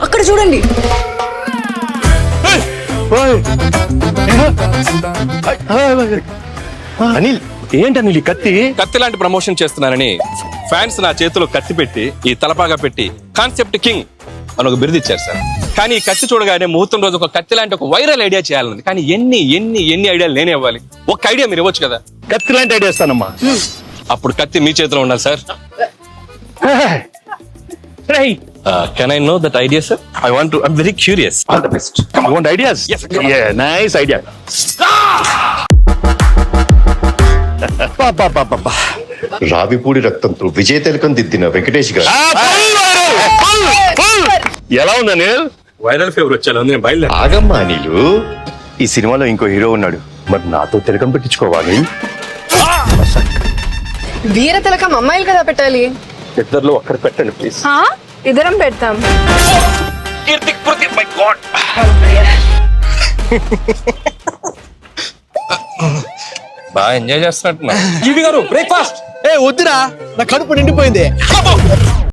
అక్కడ చూడండి. అనిల్ ఏంటి అనిల్ ఈ కత్తి? కత్తి లాంటి ప్రమోషన్ చేస్తున్నానని ఫ్యాన్స్ నా చేతిలో కత్తి పెట్టి ఈ తలపాగా పెట్టి కాన్సెప్ట్ కింగ్ అని ఒక బిరుదు ఇచ్చారు సార్. కానీ ఈ కత్తి చూడగానే ముహూర్తం రోజు ఒక కత్తి లాంటి ఒక వైరల్ ఐడియా చేయాలని, కానీ ఎన్ని ఎన్ని ఎన్ని ఐడియాలు నేనే ఇవ్వాలి. ఒక ఐడియా మీరు ఇవ్వచ్చు కదా. కత్తి లాంటి ఐడియా ఇస్తానమ్మా. అప్పుడు కత్తి మీ చేతిలో ఉండాలి sir. Can I know that idea sir? I'm very curious. All the best. You want ideas? Yes, nice idea. Ravipudi రక్తంతో విజయ తిలకం దిద్దిన వెంకటేష్ గారు. ఎలా ఉంది అనిల్? వైరల్ ఫీవర్ వచ్చాను నేను బయలుదేరి. ఆగమ్మా అనిలు, ఈ సినిమాలో ఇంకో హీరో ఉన్నాడు, మరి నాతో తిలకం పెట్టించుకోవాలి. వీర తిలకం అమ్మాయిలు కదా పెట్టాలి. ఇద్దరిలో ఒక్కరు పెట్టండి ప్లీజ్. ఇద్దరం పెడతాం. బాగా ఎంజాయ్ చేస్తున్నట్టున్నా. జీవి గారు బ్రేక్ఫాస్ట్. వద్దురా, నా కడుపు నిండిపోయింది.